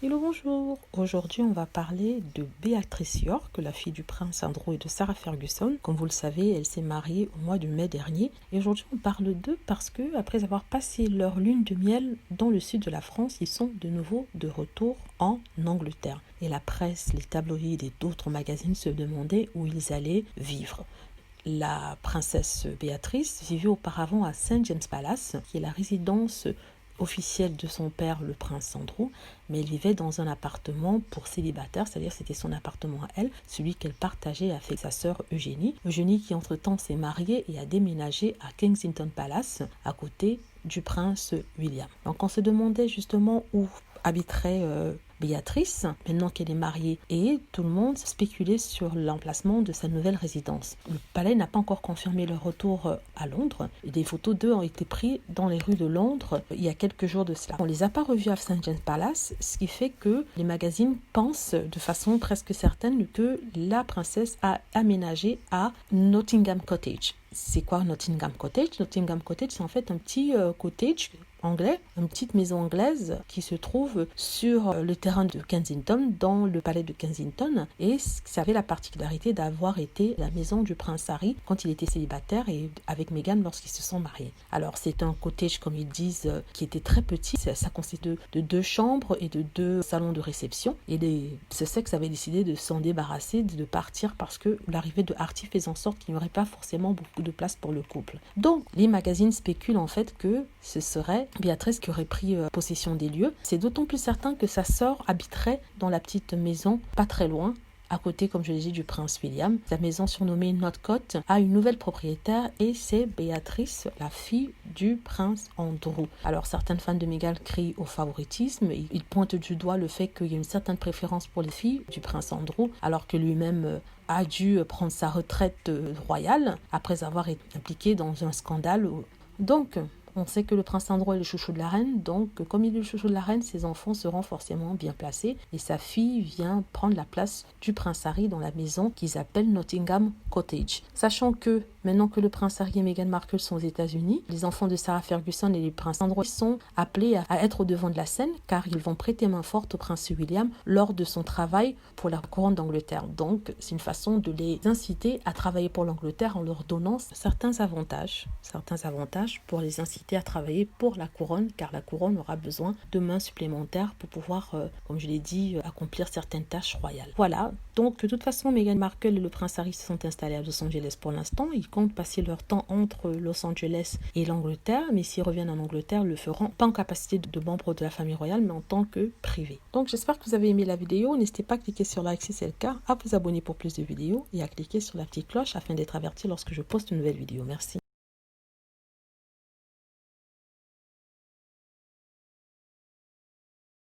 Hello, bonjour. Aujourd'hui, on va parler de Beatrice York, la fille du prince Andrew et de Sarah Ferguson. Comme vous le savez, elle s'est mariée au mois de mai dernier. Et aujourd'hui, on parle d'eux parce que, après avoir passé leur lune de miel dans le sud de la France, ils sont de nouveau de retour en Angleterre. Et la presse, les tabloïds et d'autres magazines se demandaient où ils allaient vivre. La princesse Béatrice vivait auparavant à St. James Palace, qui est la résidence officielle de son père, le prince Andrew, mais elle vivait dans un appartement pour célibataires, c'est-à-dire c'était son appartement à elle, celui qu'elle partageait avec sa sœur Eugénie. Eugénie qui entre-temps s'est mariée et a déménagé à Kensington Palace, à côté du prince William. Donc on se demandait justement où habiterait Béatrice, maintenant qu'elle est mariée, et tout le monde spéculait sur l'emplacement de sa nouvelle résidence. Le palais n'a pas encore confirmé leur retour à Londres, et des photos d'eux ont été prises dans les rues de Londres il y a quelques jours de cela. On ne les a pas revus à St. James Palace, ce qui fait que les magazines pensent de façon presque certaine que la princesse a aménagé à Nottingham Cottage. C'est quoi Nottingham Cottage? Nottingham Cottage, c'est en fait un petit cottage anglais, une petite maison anglaise qui se trouve sur le terrain de Kensington, dans le palais de Kensington, et ça avait la particularité d'avoir été la maison du prince Harry quand il était célibataire et avec Meghan lorsqu'ils se sont mariés. Alors c'est un cottage, comme ils disent, qui était très petit. Ça consiste de 2 chambres et de 2 salons de réception, et les Sussex avaient décidé de s'en débarrasser, de partir, parce que l'arrivée de Archie faisait en sorte qu'il n'y aurait pas forcément beaucoup de place pour le couple. Donc les magazines spéculent en fait que ce serait Béatrice qui aurait pris possession des lieux. C'est d'autant plus certain que sa sœur habiterait dans la petite maison pas très loin, à côté, comme je l'ai dit, du prince William. La maison surnommée Northcote a une nouvelle propriétaire et c'est Béatrice, la fille du prince Andrew. Alors certaines fans de Meghan crient au favoritisme. Ils pointent du doigt le fait qu'il y a une certaine préférence pour les filles du prince Andrew, alors que lui-même a dû prendre sa retraite royale après avoir été impliqué dans un scandale. Donc, on sait que le prince Andrew est le chouchou de la reine, donc comme il est le chouchou de la reine, ses enfants seront forcément bien placés et sa fille vient prendre la place du prince Harry dans la maison qu'ils appellent Nottingham Cottage. Sachant que maintenant que le prince Harry et Meghan Markle sont aux États-Unis, les enfants de Sarah Ferguson et le prince Andrew sont appelés à être au devant de la scène car ils vont prêter main forte au prince William lors de son travail pour la couronne d'Angleterre. Donc c'est une façon de les inciter à travailler pour l'Angleterre en leur donnant certains avantages pour les inciter à travailler pour la couronne, car la couronne aura besoin de mains supplémentaires pour pouvoir, comme je l'ai dit, accomplir certaines tâches royales. Voilà, donc de toute façon, Meghan Markle et le prince Harry se sont installés à Los Angeles pour l'instant. Ils comptent passer leur temps entre Los Angeles et l'Angleterre, mais s'ils reviennent en Angleterre, le feront pas en capacité de membre de la famille royale, mais en tant que privé. Donc j'espère que vous avez aimé la vidéo. N'hésitez pas à cliquer sur like si c'est le cas, à vous abonner pour plus de vidéos et à cliquer sur la petite cloche afin d'être averti lorsque je poste une nouvelle vidéo. Merci.